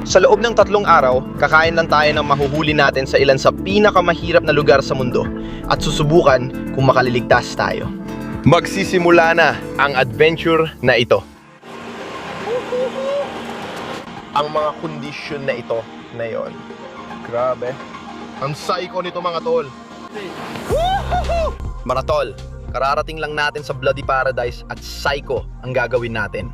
Sa loob ng 3 araw, kakain lang tayo ng mahuhuli natin sa ilan sa pinakamahirap na lugar sa mundo at susubukan kung makaliligtas tayo. Magsisimula na ang adventure na ito. Ang mga kondisyon na ito ngayon. Grabe. Ang psycho nito mga tol. Mga tol, kararating lang natin sa Bloody Paradise at psycho ang gagawin natin.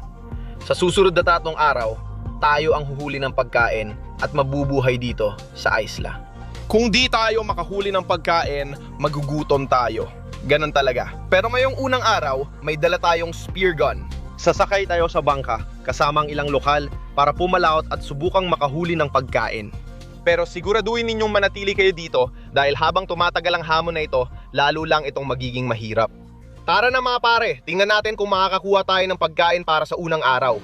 Sa susunod na 3 araw, tayo ang huhuli ng pagkain at mabubuhay dito sa isla. Kung di tayo makahuli ng pagkain, magugutom tayo. Ganon talaga. Pero ngayong unang araw, may dala tayong spear gun. Sasakay tayo sa bangka, kasamang ilang lokal para pumalaot at subukang makahuli ng pagkain. Pero siguraduhin ninyong manatili kayo dito dahil habang tumatagal ang hamon na ito, lalo lang itong magiging mahirap. Tara na mga pare, tingnan natin kung makakakuha tayo ng pagkain para sa unang araw.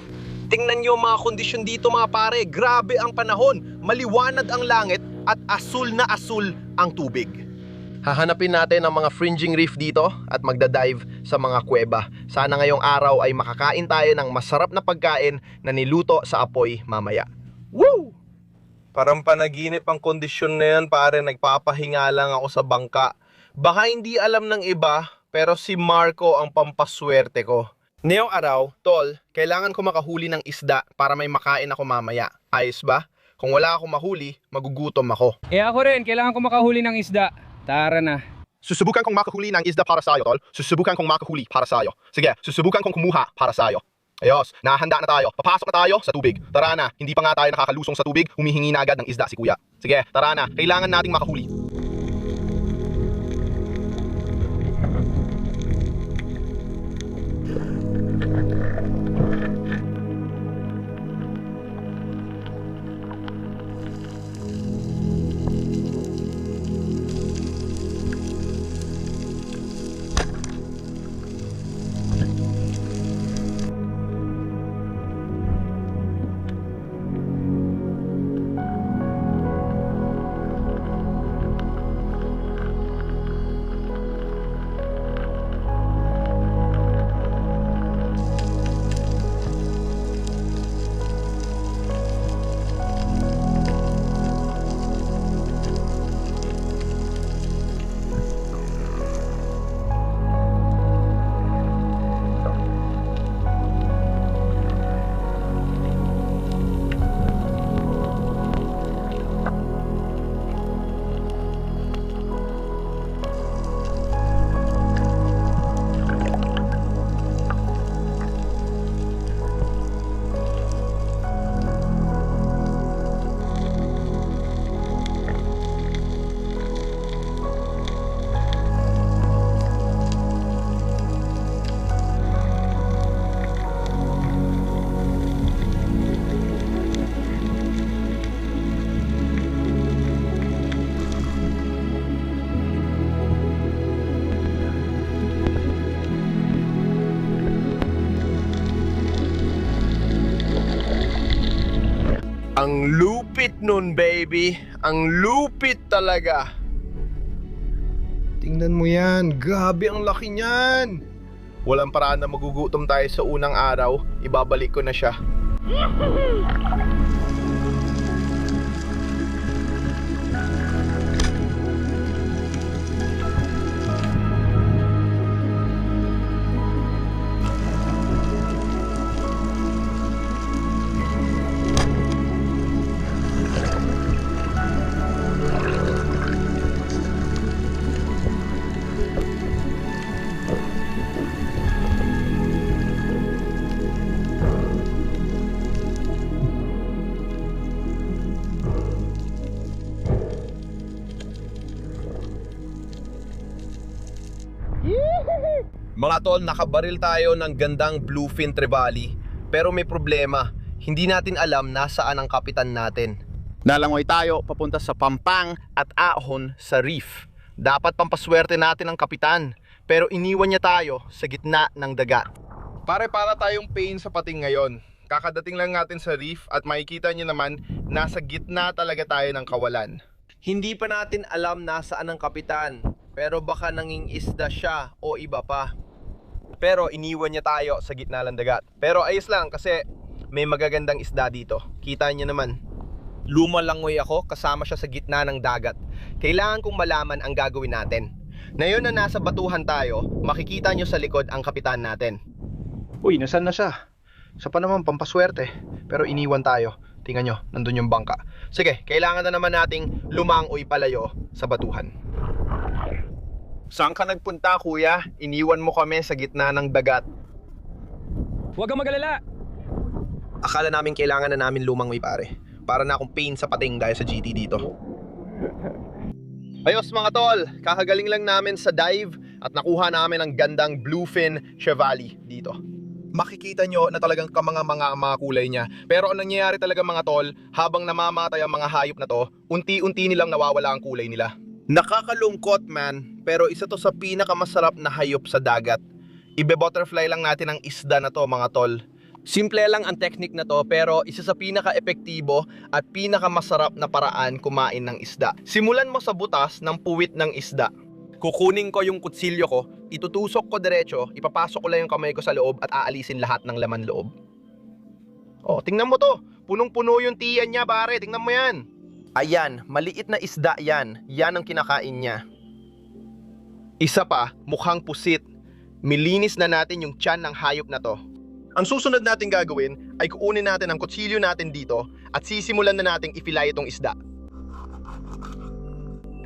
Tingnan nyo mga kondisyon dito mga pare, grabe ang panahon, maliwanag ang langit at asul na asul ang tubig. Hahanapin natin ang mga fringing reef dito at magdadive sa mga kuweba. Sana ngayong araw ay makakain tayo ng masarap na pagkain na niluto sa apoy mamaya. Woo! Parang panaginip ang kondisyon na yan pare, nagpapahinga lang ako sa bangka. Baka hindi alam ng iba, pero si Marco ang pampaswerte ko. Ngayong araw, tol, kailangan ko makahuli ng isda para may makain ako mamaya. Ayos ba? Kung wala akong mahuli, magugutom ako. Ako rin, kailangan ko makahuli ng isda. Tara na. Susubukan kong makahuli ng isda para sa'yo, tol. Susubukan kong makahuli para sa'yo. Sige, susubukan kong kumuha para sa'yo. Ayos, nahanda na tayo. Papasok na tayo sa tubig. Tara na, hindi pa nga tayo nakakalusong sa tubig, humihingi na agad ng isda si kuya. Sige, tara na, kailangan nating makahuli. Ang lupit nun, baby. Ang lupit talaga. Tingnan mo yan. Grabe ang laki niyan. Walang paraan na magugutom tayo sa unang araw. Ibabalik ko na siya. Mga tol, nakabaril tayo ng gandang bluefin trevally. Pero may problema, hindi natin alam nasaan ang kapitan natin. Nalangoy tayo papunta sa Pampang at ahon sa reef. Dapat pampaswerte natin ang kapitan, pero iniwan niya tayo sa gitna ng dagat. Para tayong pain sa pating ngayon. Kakadating lang natin sa reef at makikita niyo naman nasa gitna talaga tayo ng kawalan. Hindi pa natin alam nasaan ang kapitan, pero baka nangingisda siya o iba pa. Pero iniwan niya tayo sa gitna ng dagat. Pero ayos lang kasi may magagandang isda dito. Kita niyo naman. Lumalangoy ako kasama siya sa gitna ng dagat. Kailangan kong malaman ang gagawin natin. Ngayon na nasa batuhan tayo, makikita nyo sa likod ang kapitan natin. Uy, nasan na siya? Sa pa naman pampaswerte. Pero iniwan tayo. Tingnan nyo, nandun yung bangka. Sige, kailangan na naman nating lumangoy palayo sa batuhan. Saan ka nagpunta, kuya? Iniwan mo kami sa gitna ng dagat. Huwag kang magalala. Akala namin kailangan na namin lumangoy, pare. Para na akong pain sa pating dahil sa GT dito. Ayos mga tol, kakagaling lang namin sa dive at nakuha namin ang gandang bluefin chevali dito. Makikita nyo na talagang kamanga-manga ang mga kulay niya. Pero ang nangyayari talaga mga tol, habang namamatay ang mga hayop na to, unti-unti nilang nawawala ang kulay nila. Nakakalungkot man, pero isa to sa pinakamasarap na hayop sa dagat. Ibe-butterfly lang natin ang isda na to mga tol. Simple lang ang technique na to pero isa sa pinaka-epektibo at pinaka-masarap na paraan kumain ng isda. Simulan mo sa butas ng puwit ng isda. Kukunin ko yung kutsilyo ko, itutusok ko diretso, ipapasok ko lang yung kamay ko sa loob at aalisin lahat ng laman loob. Oh, tingnan mo to. Punong-puno yung tiyan niya, pare. Tingnan mo yan. Ayan, maliit na isda yan. Yan ang kinakain niya. Isa pa, mukhang pusit. Milinis na natin yung tiyan ng hayop na to. Ang susunod natin gagawin ay kuunin natin ang kutsilyo natin dito at sisimulan na nating ifilay itong isda.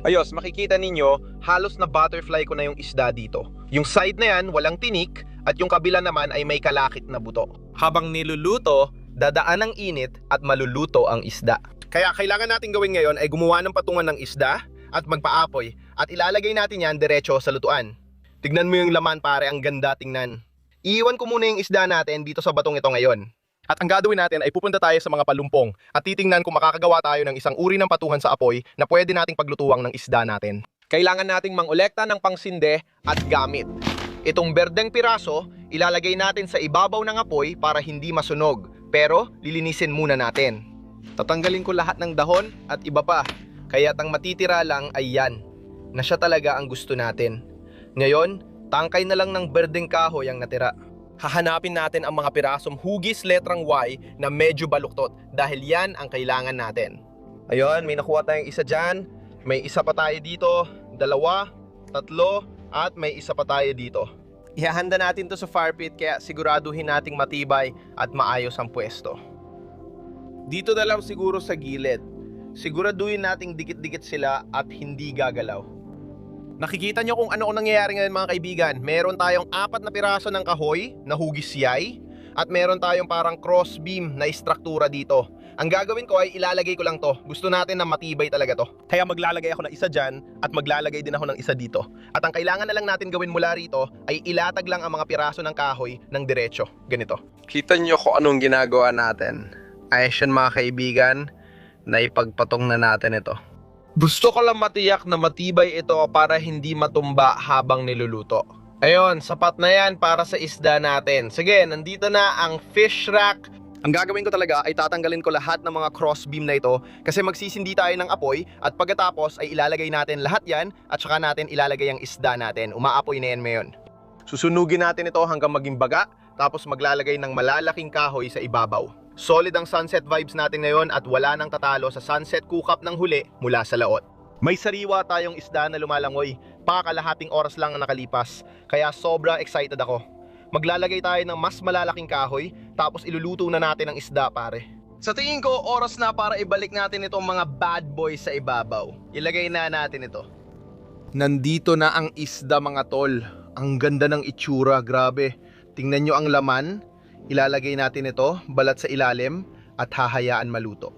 Ayos, makikita ninyo, halos na butterfly ko na yung isda dito. Yung side na yan, walang tinik at yung kabila naman ay may kalakit na buto. Habang niluluto, dadaan ang init at maluluto ang isda. Kaya kailangan natin gawin ngayon ay gumawa ng patungan ng isda at magpaapoy at ilalagay natin yan diretso sa lutuan. Tignan mo yung laman pare, ang ganda tingnan. Iiwan ko muna yung isda natin dito sa batong ito ngayon. At ang gagawin natin ay pupunta tayo sa mga palumpong at titingnan kung makakagawa tayo ng isang uri ng patuhan sa apoy na pwede nating paglutuang ng isda natin. Kailangan nating mangolekta ng pangsinde at gamit. Itong berdeng piraso, ilalagay natin sa ibabaw ng apoy para hindi masunog. Pero lilinisin muna natin. Tatanggalin ko lahat ng dahon at iba pa. Kaya't ang matitira lang ay yan, na siya talaga ang gusto natin. Ngayon, tangkay na lang ng berdeng kahoy ang natira. Hahanapin natin ang mga pirasong hugis letrang Y na medyo baluktot dahil yan ang kailangan natin. Ayun, may nakuha tayong isa dyan. May isa pa tayo dito, 2, 3, at may isa pa tayo dito. Ihahanda natin to sa fire pit kaya siguraduhin nating matibay at maayos ang pwesto. Dito na lang siguro sa gilid. Siguraduhin nating dikit-dikit sila at hindi gagalaw. Nakikita nyo kung ano nangyayari ngayon mga kaibigan. Meron tayong 4 na piraso ng kahoy na hugis yay at meron tayong parang cross beam na istruktura dito. Ang gagawin ko ay ilalagay ko lang to. Gusto natin na matibay talaga to. Kaya maglalagay ako ng isa dyan at maglalagay din ako ng isa dito. At ang kailangan na lang natin gawin mula rito ay ilatag lang ang mga piraso ng kahoy ng diretso. Ganito. Kita nyo kung anong ginagawa natin. Ayos yan mga kaibigan. Naipagpatong na natin ito. Gusto ko lang matiyak na matibay ito para hindi matumba habang niluluto. Ayun, sapat na yan para sa isda natin. Sige, nandito na ang fish rack. Ang gagawin ko talaga ay tatanggalin ko lahat ng mga crossbeam na ito kasi magsisindi tayo ng apoy at pagkatapos ay ilalagay natin lahat yan at saka natin ilalagay ang isda natin. Umaapoy na yan ngayon. Susunugin natin ito hanggang maging baga tapos maglalagay ng malalaking kahoy sa ibabaw. Solid ang sunset vibes natin ngayon at wala nang tatalo sa sunset cook-up ng huli mula sa laot. May sariwa tayong isda na lumalangoy, pakakalahating oras lang ang nakalipas, kaya sobra excited ako. Maglalagay tayo ng mas malalaking kahoy, tapos iluluto na natin ang isda pare. Sa tingin ko, oras na para ibalik natin itong mga bad boys sa ibabaw. Ilagay na natin ito. Nandito na ang isda mga tol. Ang ganda ng itsura, grabe. Tingnan nyo ang laman. Ilalagay natin ito, balat sa ilalim, at hahayaan maluto.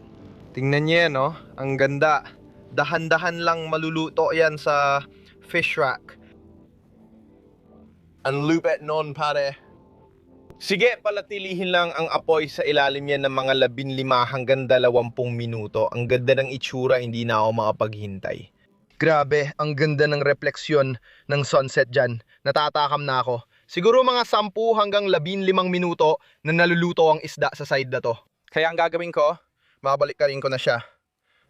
Tingnan niyo yan, no? Ang ganda. Dahan-dahan lang maluluto yan sa fish rack. Ang lupet non, pare. Sige, palatilihin lang ang apoy sa ilalim yan ng mga 15 hanggang 20 minuto. Ang ganda ng itsura, hindi na ako makapaghintay. Grabe, ang ganda ng refleksyon ng sunset dyan. Natatakam na ako. Siguro mga 10 hanggang 15 minuto na naluluto ang isda sa side na to. Kaya ang gagawin ko, mabalik ka rin ko na siya.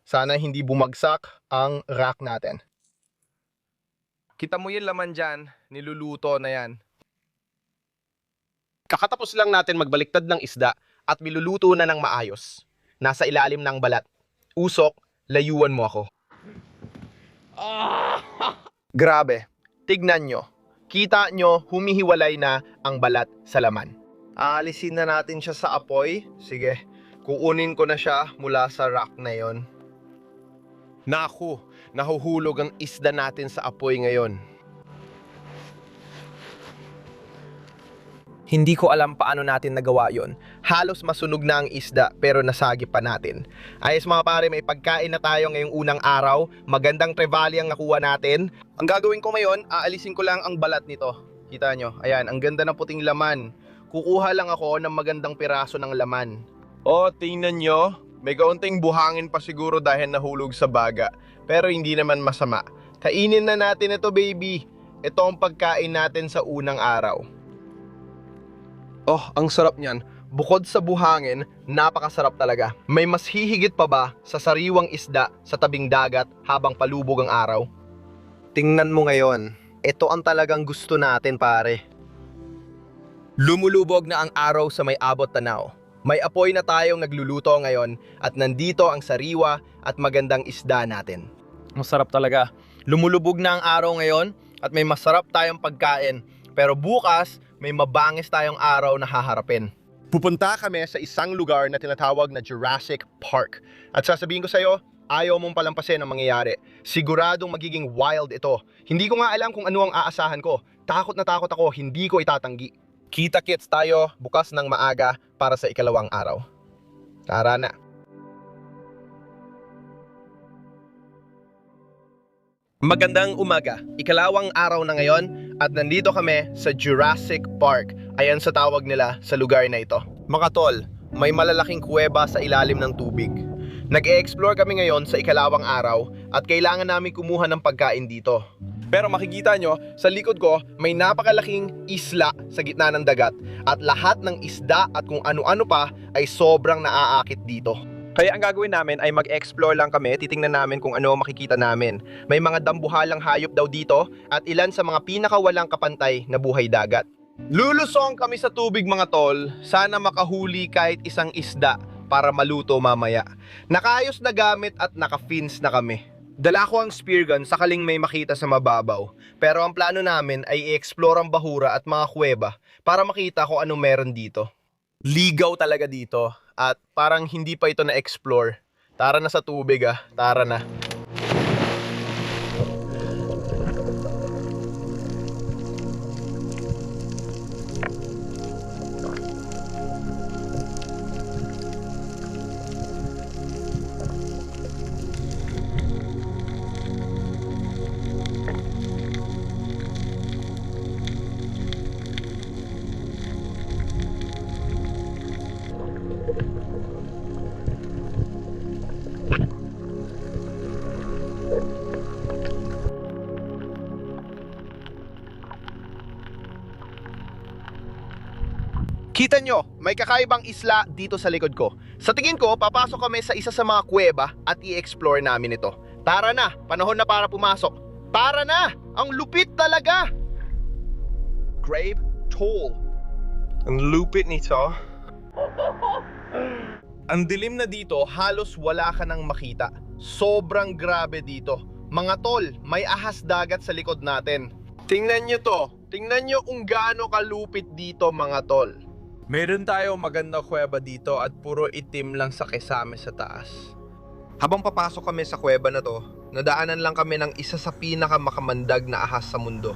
Sana hindi bumagsak ang rack natin. Kita mo yung laman dyan, niluluto na yan. Kakatapos lang natin magbaliktad ng isda at miluluto na ng maayos. Nasa ilalim ng balat. Usok, layuan mo ako. Grabe. Tignan nyo. Kita nyo, humihiwalay na ang balat sa laman. Aalisin na natin siya sa apoy. Sige, kukunin ko na siya mula sa rock na yon. Naku, nahuhulog ang isda natin sa apoy ngayon. Hindi ko alam paano natin nagawa yon. Halos masunog na ang isda pero nasagi pa natin. Ayos mga pare, may pagkain na tayo ngayong unang araw. Magandang trevally ang nakuha natin. Ang gagawin ko ngayon, aalisin ko lang ang balat nito. Kita nyo, ayan, ang ganda ng puting laman. Kukuha lang ako ng magandang piraso ng laman. Oh, tingnan nyo. May kaunting buhangin pa siguro dahil nahulog sa baga. Pero hindi naman masama. Kainin na natin ito, baby. Ito ang pagkain natin sa unang araw. Oh, ang sarap niyan. Bukod sa buhangin, napakasarap talaga. May mas hihigit pa ba sa sariwang isda sa tabing dagat habang palubog ang araw? Tingnan mo ngayon. Ito ang talagang gusto natin, pare. Lumulubog na ang araw sa may abot tanaw. May apoy na tayong nagluluto ngayon at nandito ang sariwa at magandang isda natin. Masarap talaga. Lumulubog na ang araw ngayon at may masarap tayong pagkain. Pero bukas, may mabangis tayong araw na haharapin. Pupunta kami sa isang lugar na tinatawag na Jurassic Park. At sasabihin ko sa'yo, ayaw mong palampasin ang mangyayari. Siguradong magiging wild ito. Hindi ko nga alam kung ano ang aasahan ko. Takot na takot ako, hindi ko itatanggi. Kita-kits tayo bukas ng maaga para sa ikalawang araw. Tara na. Magandang umaga. Ikalawang araw na ngayon at nandito kami sa Jurassic Park. Ayan sa tawag nila sa lugar na ito. Mga tol, may malalaking kuweba sa ilalim ng tubig. Nag-e-explore kami ngayon sa ikalawang araw at kailangan namin kumuha ng pagkain dito. Pero makikita nyo, sa likod ko may napakalaking isla sa gitna ng dagat at lahat ng isda at kung ano-ano pa ay sobrang naaakit dito. Kaya ang gagawin namin ay mag-explore lang kami, titingnan namin kung ano makikita namin. May mga dambuhalang hayop daw dito at ilan sa mga pinakawalang kapantay na buhay dagat. Lulusong kami sa tubig mga tol, sana makahuli kahit isang isda para maluto mamaya. Nakaayos na gamit at naka-fins na kami. Dala ko ang spear gun sakaling may makita sa mababaw. Pero ang plano namin ay i-explore ang bahura at mga kuweba para makita kung ano meron dito. Ligaw talaga dito at parang hindi pa ito na-explore. Tara na sa tubig tara na. Kita nyo, may kakaibang isla dito sa likod ko. Sa tingin ko, papasok kami sa isa sa mga kuweba at i-explore namin ito. Tara na, panahon na para pumasok. Tara na! Ang lupit talaga! Grave Toll. Ang lupit nito. Ang dilim na dito, halos wala ka nang makita. Sobrang grabe dito. Mga tol, may ahas dagat sa likod natin. Tingnan nyo to. Tingnan nyo kung gaano kalupit dito mga tol. Meron tayong magandang kuweba dito at puro itim lang sa kisame sa taas. Habang papasok kami sa kuweba na to, nadaanan lang kami ng isa sa pinakamakamandag na ahas sa mundo.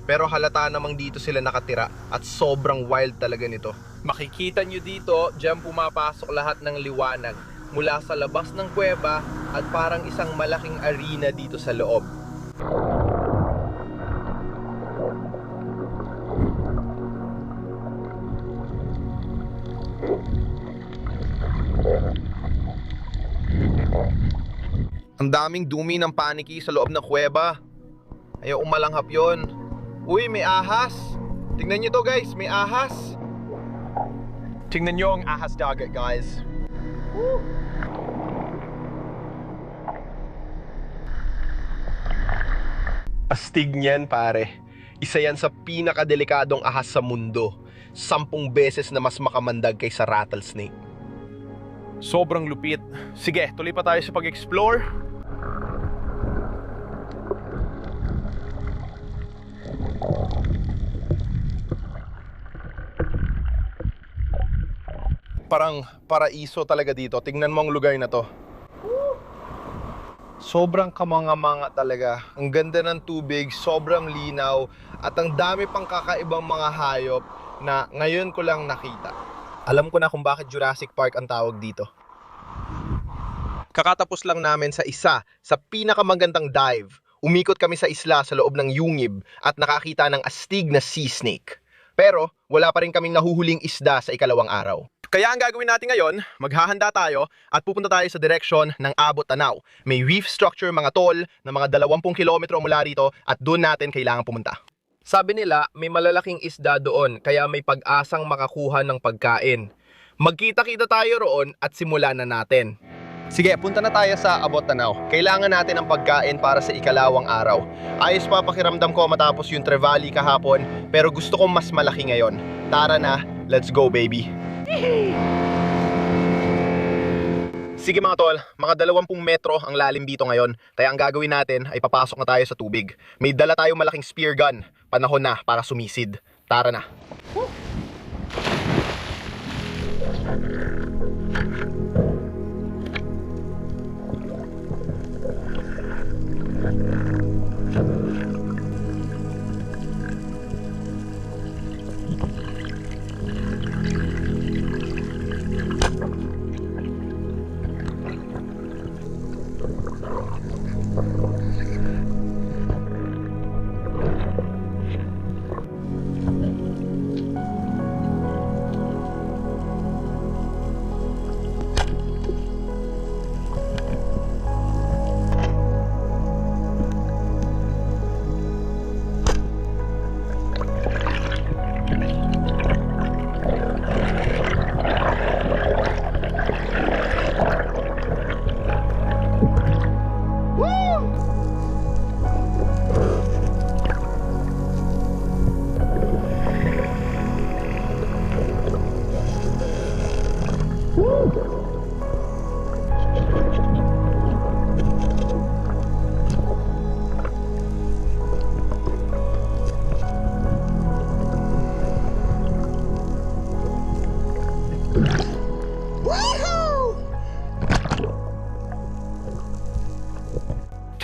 Pero halata namang dito sila nakatira at sobrang wild talaga nito. Makikita nyo dito, diyan pumapasok lahat ng liwanag mula sa labas ng kuweba at parang isang malaking arena dito sa loob. Ang daming dumi ng paniki sa loob ng kuweba. Ayaw umalanghap yon. Uy, may ahas. Tingnan nyo to guys, may ahas. Tingnan nyo ang ahas dagat guys. Woo! Astig niyan pare. Isa yan sa pinakadelikadong ahas sa mundo. 10 beses na mas makamandag kaysa rattlesnake. Sobrang lupit. Sige, tuloy pa tayo sa pag-explore. Parang paraiso talaga dito. Tingnan mo ang lugar na to. Sobrang kamanga-manga talaga. Ang ganda ng tubig, sobrang linaw, at ang dami pang kakaibang mga hayop na ngayon ko lang nakita. Alam ko na kung bakit Jurassic Park ang tawag dito. Kakatapos lang namin sa isa sa pinakamagandang dive. Umikot kami sa isla sa loob ng yungib at nakakita ng astig na sea snake. Pero wala pa rin kaming nahuhuling isda sa ikalawang araw. Kaya ang gagawin natin ngayon, maghahanda tayo at pupunta tayo sa direksyon ng Abot Tanaw. May reef structure mga tol na mga 20 kilometro mula rito at doon natin kailangan pumunta. Sabi nila, may malalaking isda doon kaya may pag-asang makakuha ng pagkain. Magkita-kita tayo roon at simulan na natin. Sige, punta na tayo sa Abot Tanaw. Kailangan natin ng pagkain para sa ikalawang araw. Ayos pa pakiramdam ko matapos yung Trevally kahapon, pero gusto kong mas malaki ngayon. Tara na, let's go baby! Sige mga tol, mga 20 metro ang lalim dito ngayon. Kaya ang gagawin natin ay papasok na tayo sa tubig. May dala tayong malaking spear gun. Panahon na para sumisid. Tara na.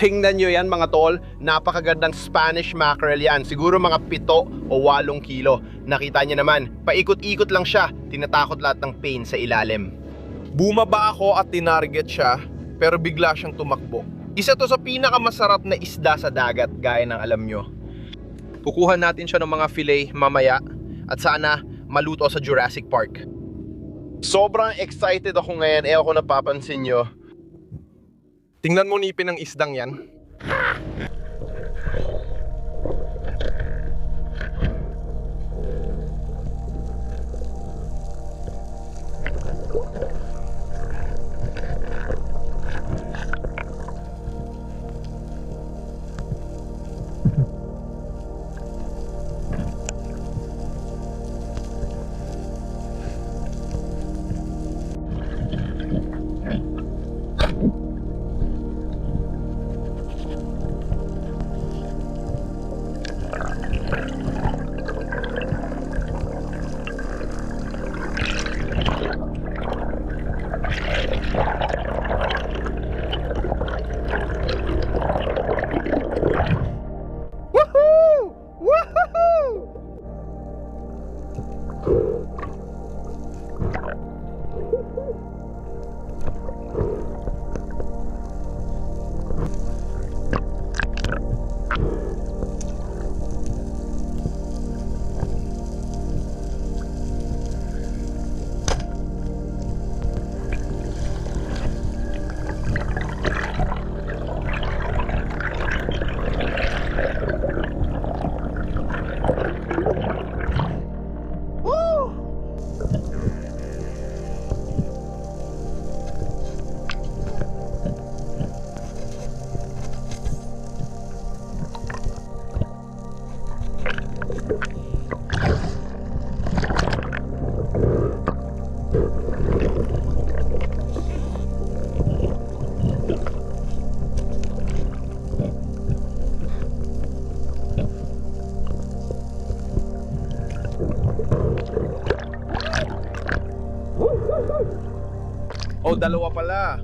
Tingnan nyo yan mga tol, napakagandang Spanish mackerel yan. Siguro mga 7 o 8 kilo. Nakita nyo naman, paikot-ikot lang siya, tinatakot lahat ng pain sa ilalim. Bumaba ako at tinarget siya, pero bigla siyang tumakbo. Isa to sa pinakamasarap na isda sa dagat, gaya ng alam nyo. Kukuha natin siya ng mga fillet mamaya, at sana maluto sa Jurassic Park. Sobrang excited ako ngayon, ako napapansin nyo. Tingnan mo nipin ng isdang yan. dalawa pala.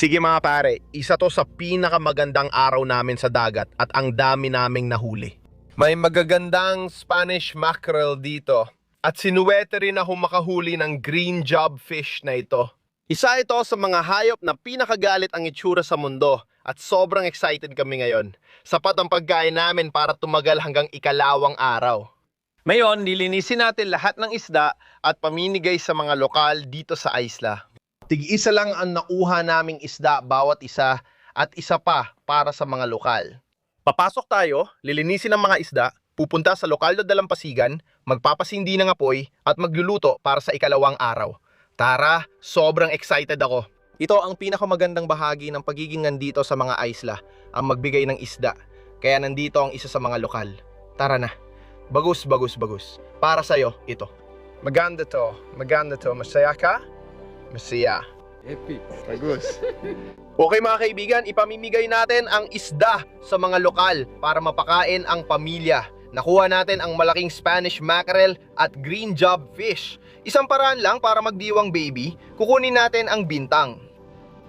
Sige mga pare, isa to sa pinakamagandang araw namin sa dagat at ang dami naming nahuli. May magagandang Spanish mackerel dito. At sinuwete rin ako makahuli ng green job fish na ito. Isa ito sa mga hayop na pinakagalit ang itsura sa mundo at sobrang excited kami ngayon. Sapat ang pagkain namin para tumagal hanggang ikalawang araw. Ngayon, nilinisin natin lahat ng isda at paminigay sa mga lokal dito sa isla. Tig-isa lang ang nakuha naming isda bawat isa at isa pa para sa mga lokal. Papasok tayo, lilinisin ang mga isda, pupunta sa lokal na dalampasigan, magpapasindi ng apoy at magluluto para sa ikalawang araw. Tara, sobrang excited ako. Ito ang pinakamagandang bahagi ng pagiging nandito sa mga isla, ang magbigay ng isda. Kaya nandito ang isa sa mga lokal. Tara na. Bagus. Para sa'yo, ito. Maganda to. Masaya ka? Masaya. Epic. Bagus. Okay mga kaibigan, ipamimigay natin ang isda sa mga lokal para mapakain ang pamilya. Nakuha natin ang malaking Spanish mackerel at green job fish. Isang paraan lang para magdiwang baby, kukunin natin ang bintang.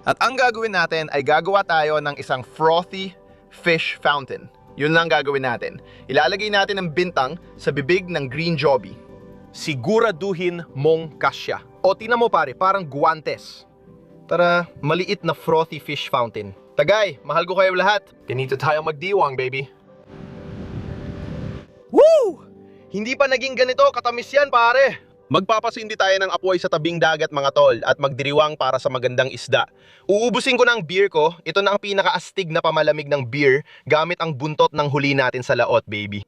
At ang gagawin natin ay gagawa tayo ng isang frothy fish fountain. Yun lang gagawin natin. Ilalagay natin ang bintang sa bibig ng green jobby. Siguraduhin mong kasya. O tingnan mo pare, parang guwantes. Tara, maliit na frothy fish fountain. Tagay, mahal ko kayo lahat. Ganito tayo magdiwang, baby. Woo! Hindi pa naging ganito, katamis yan pare. Magpapasindi tayo ng apoy sa tabing dagat mga tol at magdiriwang para sa magandang isda. Uubusin ko na ang beer ko, ito na ang pinakaastig na pamalamig ng beer gamit ang buntot ng huli natin sa laot, baby.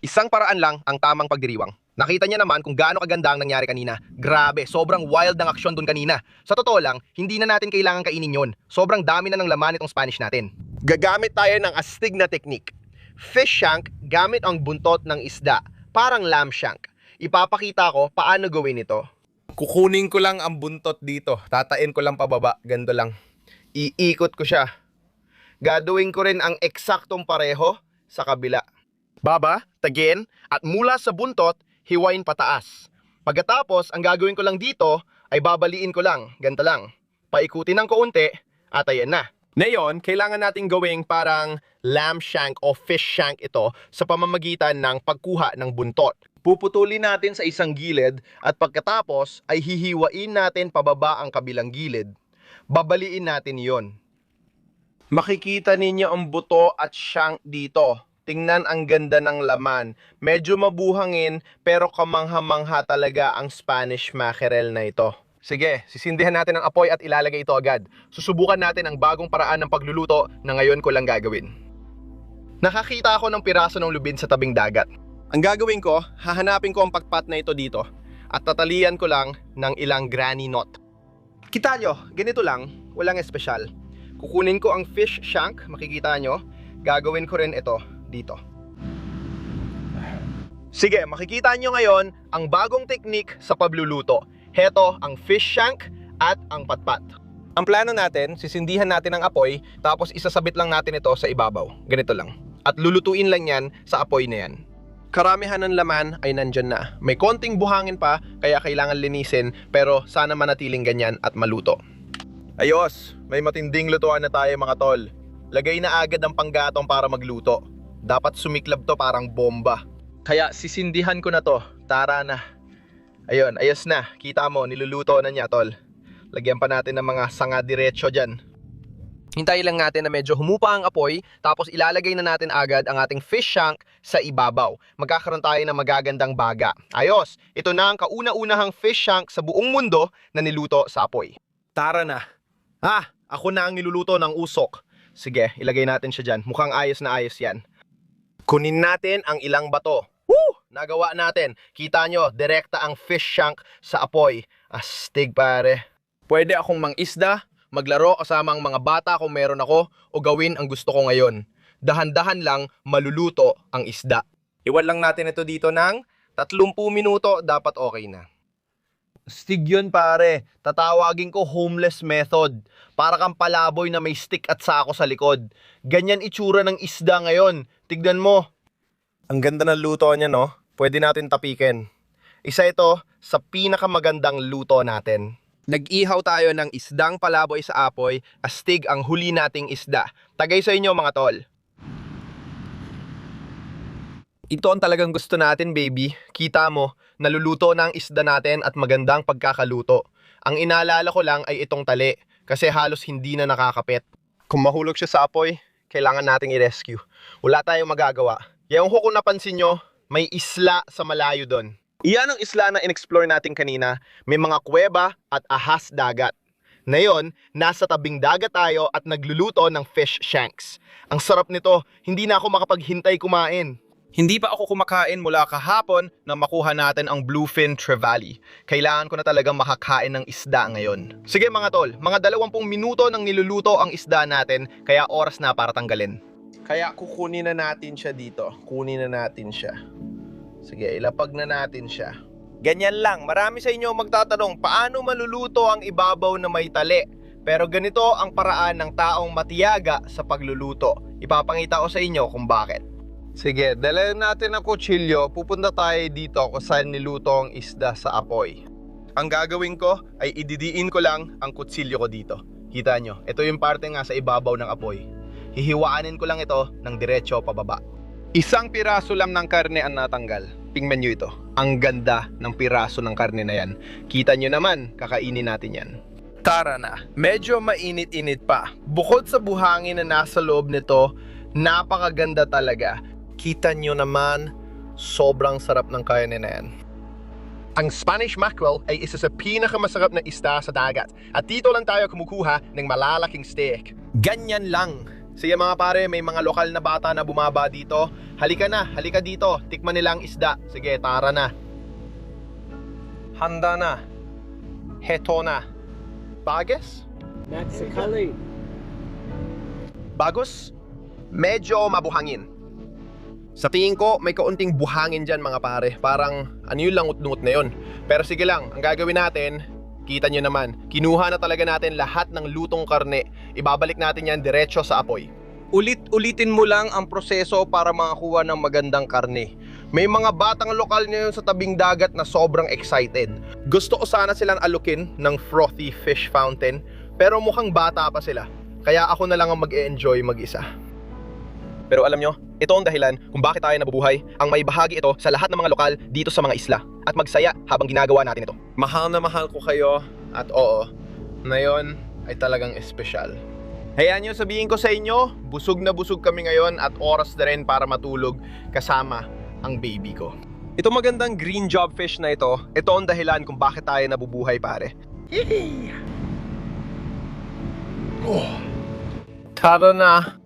Isang paraan lang ang tamang pagdiriwang. Nakita niya naman kung gaano kaganda ang nangyari kanina. Grabe, sobrang wild ng aksyon dun kanina. Sa totoo lang, hindi na natin kailangan kainin yon. Sobrang dami na ng laman itong Spanish natin. Gagamit tayo ng astig na technique. Fish shank gamit ang buntot ng isda, parang lamb shank. Ipapakita ko paano gawin ito. Kukunin ko lang ang buntot dito. Tatain ko lang pababa, ganito lang. Iikot ko siya. Gagawin ko rin ang eksaktong pareho sa kabila. Baba, tagin, at mula sa buntot, hiwain pataas. Pagkatapos, ang gagawin ko lang dito ay babaliin ko lang, ganito lang. Paikutin ng kaunti at ayan na. Ngayon, kailangan nating gawing parang lamb shank o fish shank ito sa pamamagitan ng pagkuha ng buntot. Puputulin natin sa isang gilid at pagkatapos ay hihiwain natin pababa ang kabilang gilid. Babaliin natin yon. Makikita ninyo ang buto at shank dito. Tingnan ang ganda ng laman. Medyo mabuhangin pero kamangha-mangha talaga ang Spanish mackerel na ito. Sige, sisindihan natin ang apoy at ilalagay ito agad. Susubukan natin ang bagong paraan ng pagluluto na ngayon ko lang gagawin. Nakakita ako ng piraso ng lubid sa tabing dagat. Ang gagawin ko, hahanapin ko ang pakpat na ito dito at tatalian ko lang ng ilang granny knot. Kita nyo, ganito lang, walang espesyal. Kukunin ko ang fish shank, makikita nyo. Gagawin ko rin ito dito. Sige, makikita nyo ngayon ang bagong teknik sa pagluluto. Heto ang fish shank at ang patpat. Ang plano natin, sisindihan natin ang apoy, tapos isasabit lang natin ito sa ibabaw. Ganito lang. At lulutuin lang yan sa apoy na yan. Karamihan ng laman ay nandyan na. May konting buhangin pa, kaya kailangan linisin, pero sana manatiling ganyan at maluto. Ayos, may matinding lutuan na tayo mga tol. Lagay na agad ang panggatong para magluto. Dapat sumiklab to parang bomba. Kaya sisindihan ko na to, tara na. Ayun, ayos na, kita mo, niluluto na niya tol. Lagyan pa natin ng mga sanga diretso dyan. Hintayin lang natin na medyo humupa ang apoy, tapos ilalagay na natin agad ang ating fish shank sa ibabaw. Magkakaroon tayo ng magagandang baga. Ayos, ito na ang kauna-unahang fish shank sa buong mundo na niluto sa apoy. Tara na. Ako na ang niluluto ng usok. Sige, ilagay natin siya dyan. Mukhang ayos na ayos yan. Kunin natin ang ilang bato. Woo! Nagawa natin. Kita nyo, direkta ang fish shank sa apoy. Astig pare. Pwede akong mangisda, maglaro kasama ang mga bata kung meron ako, o gawin ang gusto ko ngayon. Dahan-dahan lang maluluto ang isda. Iwan lang natin ito dito ng 30 minuto, dapat okay na. Stig yun pare, tatawagin ko homeless method. Para kang palaboy na may stick at sako sa likod. Ganyan itsura ng isda ngayon. Tignan mo. Ang ganda ng luto niya no? Pwede natin tapikin. Isa ito sa pinakamagandang luto natin. Nag-ihaw tayo ng isdang palaboy sa apoy, astig ang huli nating isda. Tagay sa inyo mga tol. Ito ang talagang gusto natin baby. Kita mo, naluluto na ang isda natin at magandang pagkakaluto. Ang inaalala ko lang ay itong tali, kasi halos hindi na nakakapit. Kung mahulog siya sa apoy, kailangan nating i-rescue. Wala tayong magagawa. Yung kung napansin nyo, may isla sa malayo doon. Iyan ang isla na in-explore natin kanina. May mga kuweba at ahas dagat. Ngayon, nasa tabing dagat tayo at nagluluto ng fish shanks. Ang sarap nito, hindi na ako makapaghintay kumain. Hindi pa ako kumakain mula kahapon na makuha natin ang bluefin trevally. Kailangan ko na talagang makakain ng isda ngayon. Sige mga tol, mga 20 minuto nang niluluto ang isda natin, kaya oras na para tanggalin. Kaya kukunin na natin siya dito. Kunin na natin siya. Sige, ilapag na natin siya. Ganyan lang, marami sa inyo magtatanong, paano maluluto ang ibabaw na may tali? Pero ganito ang paraan ng taong matiyaga sa pagluluto. Ipapangita ko sa inyo kung bakit. Sige, dalhin natin ang kutsilyo, pupunta tayo dito kung saan niluto ang isda sa apoy. Ang gagawin ko ay ididiin ko lang ang kutsilyo ko dito. Kita nyo, ito yung parte nga sa ibabaw ng apoy. Hihiwaanin ko lang ito ng diretso pababa. Isang piraso lang ng karne ang natanggal. Tingnan nyo ito. Ang ganda ng piraso ng karne na yan. Kita nyo naman, kakainin natin yan. Tara na. Medyo mainit-init pa. Bukod sa buhangin na nasa loob nito, napakaganda talaga. Kita nyo naman, sobrang sarap ng karne na yan. Ang Spanish mackerel ay isa sa pinakamasarap na isda sa dagat. At dito lang tayo kumukuha ng malalaking steak. Ganyan lang. Sige mga pare, may mga lokal na bata na bumaba dito. Halika na, halika dito. Tikman nila ang isda. Sige, tara na. Handa na. Heto na. Bages? Mexicali. Bagos? Medyo mabuhangin. Sa tingin ko, may kaunting buhangin dyan mga pare. Parang ano yung langot-lungot na yun. Pero sige lang, ang gagawin natin, kita nyo naman, kinuha na talaga natin lahat ng lutong karne. Ibabalik natin yan diretso sa apoy. Ulit-ulitin mo lang ang proseso para makakuha ng magandang karne. May mga batang lokal ngayon sa tabing dagat na sobrang excited. Gusto ko sana silang alukin ng frothy fish fountain, pero mukhang bata pa sila. Kaya ako na lang ang mag-e-enjoy mag-isa. Pero alam nyo, ito ang dahilan kung bakit tayo nabubuhay. Ang may bahagi ito sa lahat ng mga lokal dito sa mga isla. At magsaya habang ginagawa natin ito. Mahal na mahal ko kayo. At oo, ngayon ay talagang espesyal. Hayaan nyo sabihin ko sa inyo, busog na busog kami ngayon at oras na rin para matulog kasama ang baby ko. Ito magandang green jobfish na ito ang dahilan kung bakit tayo nabubuhay pare. Yee! Oh. Tara na.